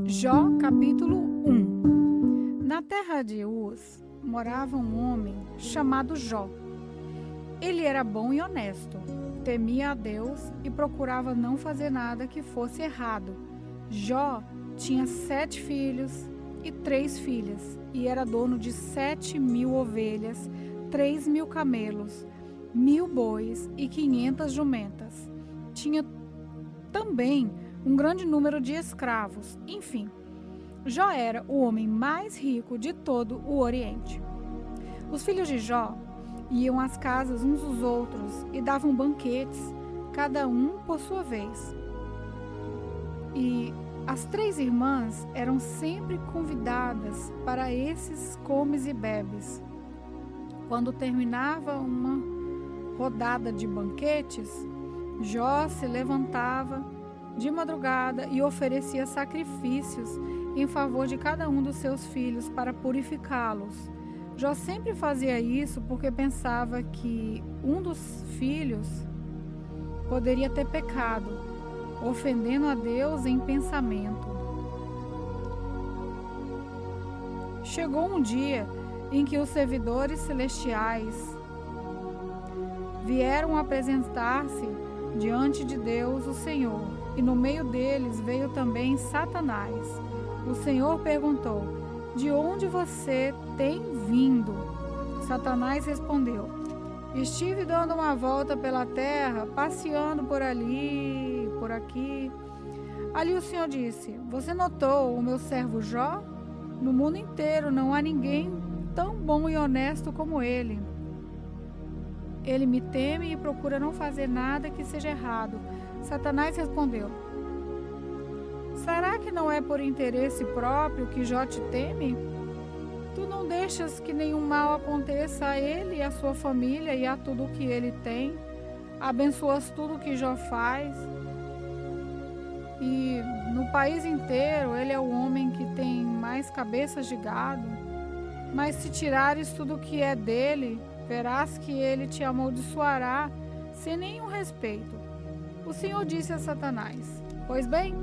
Jó, capítulo 1. Na terra de Uz morava um homem chamado Jó. Ele era bom e honesto, temia a Deus e procurava não fazer nada que fosse errado. Jó tinha 7 filhos e 3 filhas, e era dono de 7.000 ovelhas, 3.000 camelos, 1.000 bois e 500 jumentas. Tinha também um grande número de escravos. Enfim, Jó era o homem mais rico de todo o Oriente. Os filhos de Jó iam às casas uns dos outros e davam banquetes, cada um por sua vez. E as 3 irmãs eram sempre convidadas para esses comes e bebes. Quando terminava uma rodada de banquetes, Jó se levantava de madrugada e oferecia sacrifícios em favor de cada um dos seus filhos para purificá-los. Jó sempre fazia isso porque pensava que um dos filhos poderia ter pecado, ofendendo a Deus em pensamento. Chegou um dia em que os servidores celestiais vieram apresentar-se diante de Deus, o Senhor, e no meio deles veio também Satanás. O Senhor perguntou: "De onde você tem vindo?" Satanás respondeu: "Estive dando uma volta pela terra, passeando por ali, por aqui." Ali o Senhor disse: "Você notou o meu servo Jó? No mundo inteiro não há ninguém tão bom e honesto como ele. Ele me teme e procura não fazer nada que seja errado." Satanás respondeu: "Será que não é por interesse próprio que Jó te teme? Tu não deixas que nenhum mal aconteça a ele e à sua família e a tudo o que ele tem. Abençoas tudo o que Jó faz. E no país inteiro ele é o homem que tem mais cabeças de gado. Mas se tirares tudo o que é dele, verás que ele te amaldiçoará sem nenhum respeito." O Senhor disse a Satanás: "Pois bem,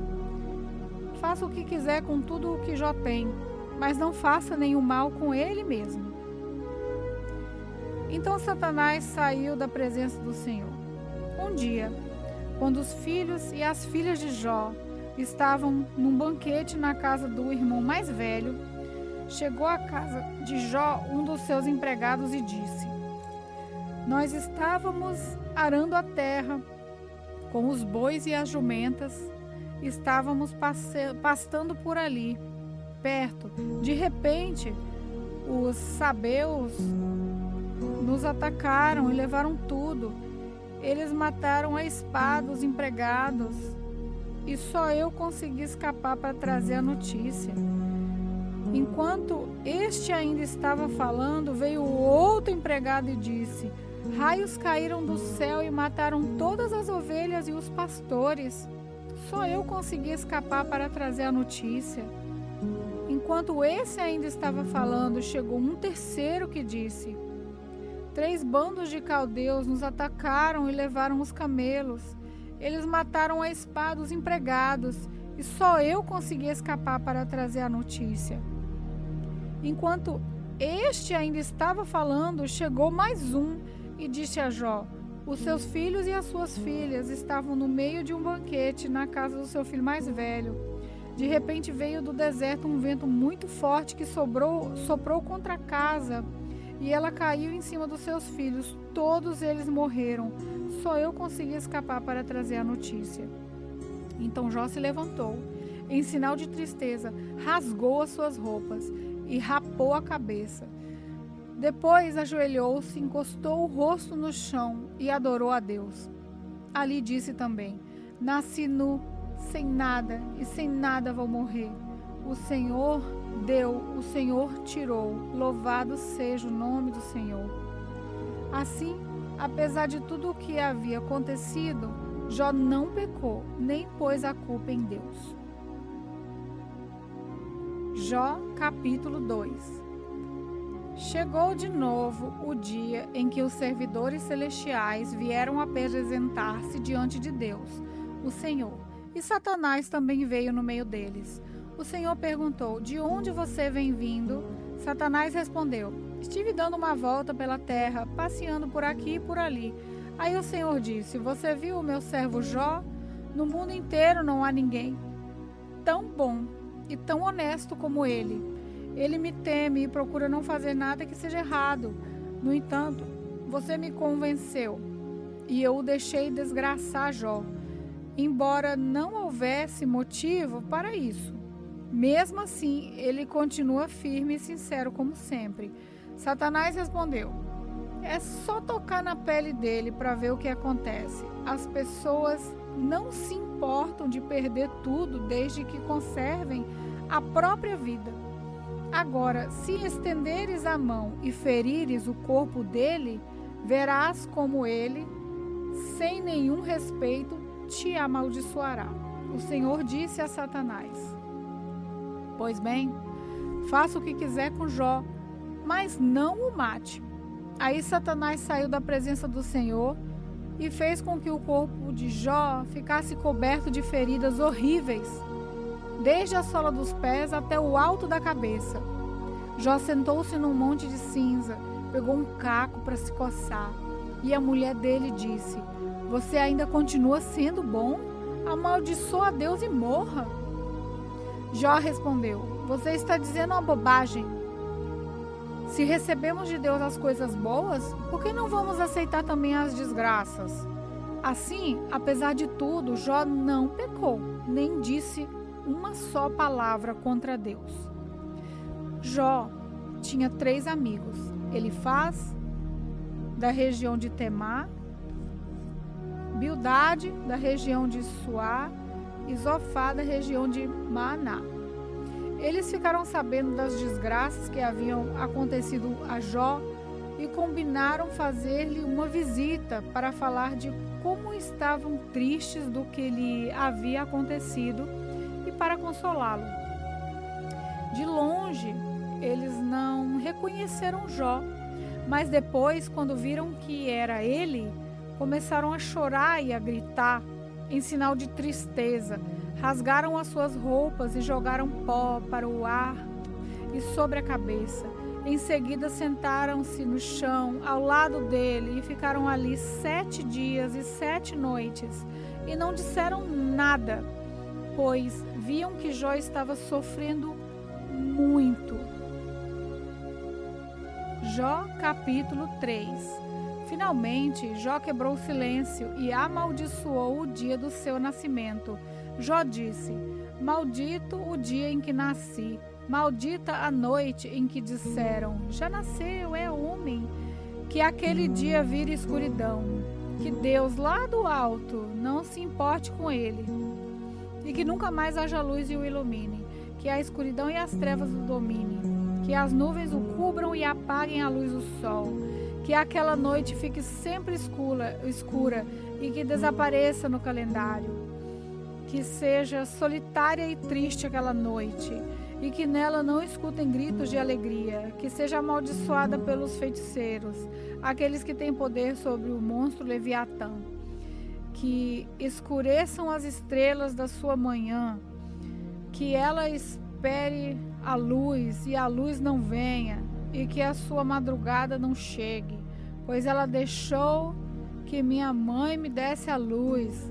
faça o que quiser com tudo o que Jó tem, mas não faça nenhum mal com ele mesmo." Então Satanás saiu da presença do Senhor. Um dia, quando os filhos e as filhas de Jó estavam num banquete na casa do irmão mais velho, chegou à casa de Jó um dos seus empregados e disse: "Nós estávamos arando a terra com os bois e as jumentas, estávamos pastando por ali, perto. De repente, os sabeus nos atacaram e levaram tudo. Eles mataram a espada os empregados e só eu consegui escapar para trazer a notícia." Enquanto este ainda estava falando, veio outro empregado e disse: "Raios caíram do céu e mataram todas as ovelhas e os pastores. Só eu consegui escapar para trazer a notícia." Enquanto esse ainda estava falando, chegou um terceiro que disse: 3 bandos de caldeus nos atacaram e levaram os camelos. Eles mataram a espada os empregados e só eu consegui escapar para trazer a notícia." Enquanto este ainda estava falando, chegou mais um e disse a Jó: "Os seus filhos e as suas filhas estavam no meio de um banquete na casa do seu filho mais velho. De repente veio do deserto um vento muito forte que soprou contra a casa e ela caiu em cima dos seus filhos. Todos eles morreram. Só eu consegui escapar para trazer a notícia." Então Jó se levantou, em sinal de tristeza, rasgou as suas roupas e rapou a cabeça. Depois ajoelhou-se, encostou o rosto no chão e adorou a Deus. Ali disse também: "Nasci nu, sem nada, e sem nada vou morrer. O Senhor deu, o Senhor tirou. Louvado seja o nome do Senhor." Assim, apesar de tudo o que havia acontecido, Jó não pecou, nem pôs a culpa em Deus. Jó, capítulo 2. Chegou de novo o dia em que os servidores celestiais vieram apresentar-se diante de Deus, o Senhor, e Satanás também veio no meio deles. O Senhor perguntou: de onde você vem vindo? Satanás respondeu: estive dando uma volta pela terra, passeando por aqui e por ali. Aí o Senhor disse: você viu o meu servo Jó? No mundo inteiro não há ninguém tão bom e tão honesto como ele. Ele me teme e procura não fazer nada que seja errado. No entanto, você me convenceu e eu o deixei desgraçar Jó, embora não houvesse motivo para isso. Mesmo assim, ele continua firme e sincero como sempre. Satanás respondeu: é só tocar na pele dele para ver o que acontece. As pessoas não se importam de perder tudo desde que conservem a própria vida. Agora, se estenderes a mão e ferires o corpo dele, verás como ele, sem nenhum respeito, te amaldiçoará. O Senhor disse a Satanás: pois bem, faça o que quiser com Jó, mas não o mate. Aí Satanás saiu da presença do Senhor e fez com que o corpo de Jó ficasse coberto de feridas horríveis, desde a sola dos pés até o alto da cabeça. Jó sentou-se num monte de cinza, pegou um caco para se coçar, e a mulher dele disse: você ainda continua sendo bom? Amaldiçoa a Deus e morra. Jó respondeu: você está dizendo uma bobagem. Se recebemos de Deus as coisas boas, por que não vamos aceitar também as desgraças? Assim, apesar de tudo, Jó não pecou, nem disse uma só palavra contra Deus. Jó tinha 3 amigos: Elifaz, da região de Temá, Bildade, da região de Suá, e Zofá, da região de Maaná. Eles ficaram sabendo das desgraças que haviam acontecido a Jó e combinaram fazer-lhe uma visita para falar de como estavam tristes do que lhe havia acontecido e para consolá-lo. De longe, eles não reconheceram Jó, mas depois, quando viram que era ele, começaram a chorar e a gritar em sinal de tristeza. Rasgaram as suas roupas e jogaram pó para o ar e sobre a cabeça. Em seguida sentaram-se no chão ao lado dele e ficaram ali 7 dias e 7 noites e não disseram nada, pois viam que Jó estava sofrendo muito. Jó capítulo 3. Finalmente, Jó quebrou o silêncio e amaldiçoou o dia do seu nascimento. Jó disse: maldito o dia em que nasci, maldita a noite em que disseram: já nasceu, é homem. Que aquele dia vire escuridão, que Deus lá do alto não se importe com ele, e que nunca mais haja luz e o ilumine, que a escuridão e as trevas o dominem, que as nuvens o cubram e apaguem a luz do sol, que aquela noite fique sempre escura e que desapareça no calendário, que seja solitária e triste aquela noite, e que nela não escutem gritos de alegria, que seja amaldiçoada pelos feiticeiros, aqueles que têm poder sobre o monstro Leviatã, que escureçam as estrelas da sua manhã, que ela espere a luz e a luz não venha, e que a sua madrugada não chegue, pois ela deixou que minha mãe me desse a luz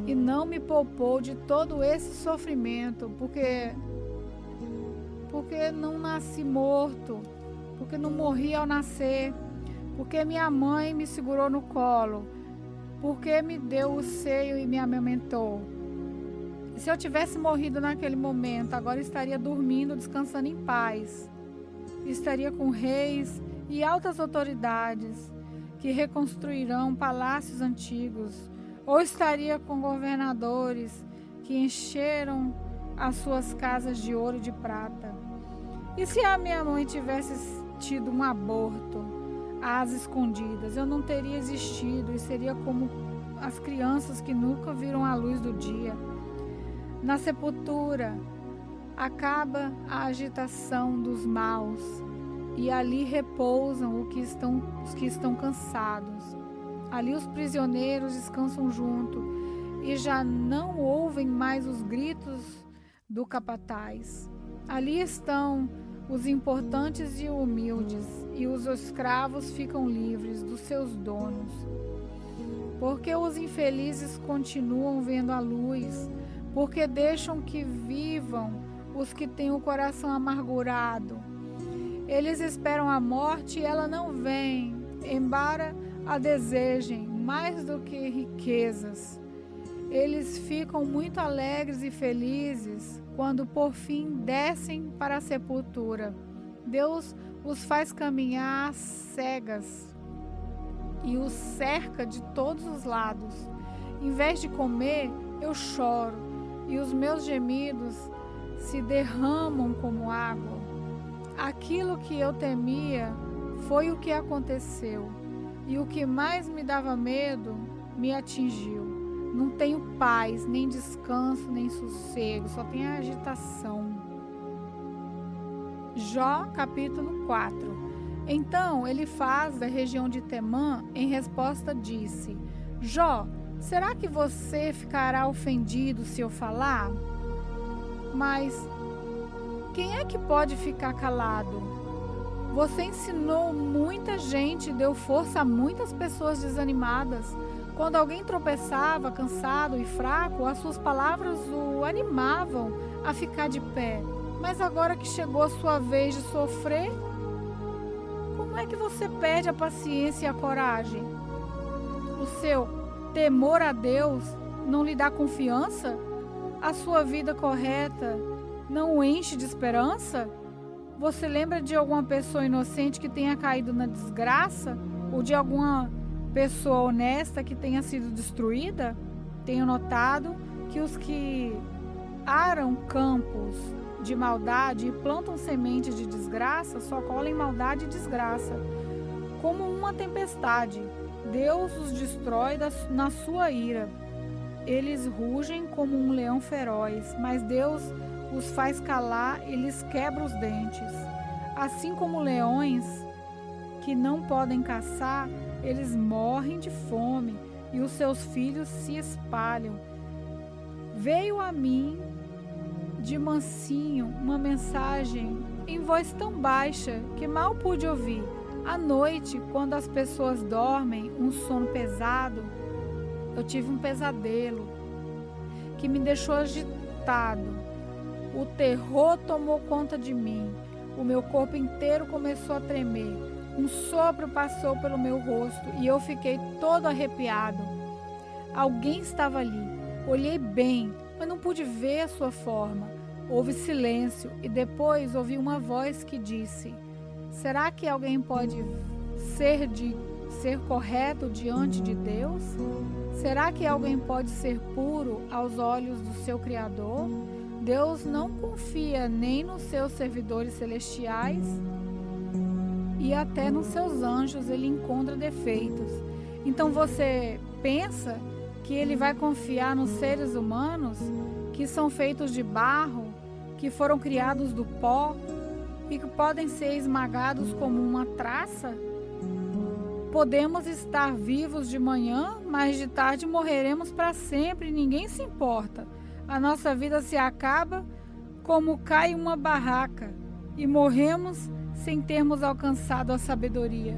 e não me poupou de todo esse sofrimento, porque não nasci morto, porque não morri ao nascer, porque minha mãe me segurou no colo, porque me deu o seio e me amamentou. E se eu tivesse morrido naquele momento, agora estaria dormindo, descansando em paz. Estaria com reis e altas autoridades que reconstruirão palácios antigos, ou estaria com governadores que encheram as suas casas de ouro e de prata. E se a minha mãe tivesse tido um aborto às escondidas, eu não teria existido e seria como as crianças que nunca viram a luz do dia. Na sepultura acaba a agitação dos maus e ali repousam os que estão cansados. Ali os prisioneiros descansam junto e já não ouvem mais os gritos do capataz. Ali estão os importantes e humildes, e os escravos ficam livres dos seus donos. Porque os infelizes continuam vendo a luz, porque deixam que vivam os que têm o coração amargurado. Eles esperam a morte e ela não vem, embora a desejem mais do que riquezas. Eles ficam muito alegres e felizes quando por fim descem para a sepultura. Deus os faz caminhar às cegas e os cerca de todos os lados. Em vez de comer, eu choro, e os meus gemidos se derramam como água. Aquilo que eu temia foi o que aconteceu, e o que mais me dava medo me atingiu. Não tenho paz, nem descanso, nem sossego, só tenho agitação. Jó, capítulo 4. Então Elifaz, da região de Temã, em resposta disse: Jó, será que você ficará ofendido se eu falar? Mas quem é que pode ficar calado? Você ensinou muita gente, deu força a muitas pessoas desanimadas. Quando alguém tropeçava, cansado e fraco, as suas palavras o animavam a ficar de pé. Mas agora que chegou a sua vez de sofrer, como é que você perde a paciência e a coragem? O seu temor a Deus não lhe dá confiança? A sua vida correta não o enche de esperança? Você lembra de alguma pessoa inocente que tenha caído na desgraça? Ou de alguma pessoa honesta que tenha sido destruída? Tenho notado que os que aram campos de maldade e plantam sementes de desgraça só colhem maldade e desgraça. Como uma tempestade, Deus os destrói na sua ira. Eles rugem como um leão feroz, mas Deus os faz calar e lhes quebra os dentes. Assim como leões que não podem caçar, eles morrem de fome e os seus filhos se espalham. Veio a mim de mansinho uma mensagem em voz tão baixa que mal pude ouvir. À noite, quando as pessoas dormem um sono pesado, eu tive um pesadelo que me deixou agitado. O terror tomou conta de mim. O meu corpo inteiro começou a tremer. Um sopro passou pelo meu rosto e eu fiquei todo arrepiado. Alguém estava ali. Olhei bem, mas não pude ver a sua forma. Houve silêncio e depois ouvi uma voz que disse: será que alguém pode ser correto diante de Deus? Será que alguém pode ser puro aos olhos do seu Criador? Deus não confia nem nos seus servidores celestiais e até nos seus anjos ele encontra defeitos. Então você pensa que ele vai confiar nos seres humanos que são feitos de barro, que foram criados do pó e que podem ser esmagados como uma traça? Podemos estar vivos de manhã, mas de tarde morreremos para sempre e ninguém se importa. A nossa vida se acaba como cai uma barraca e morremos sem termos alcançado a sabedoria.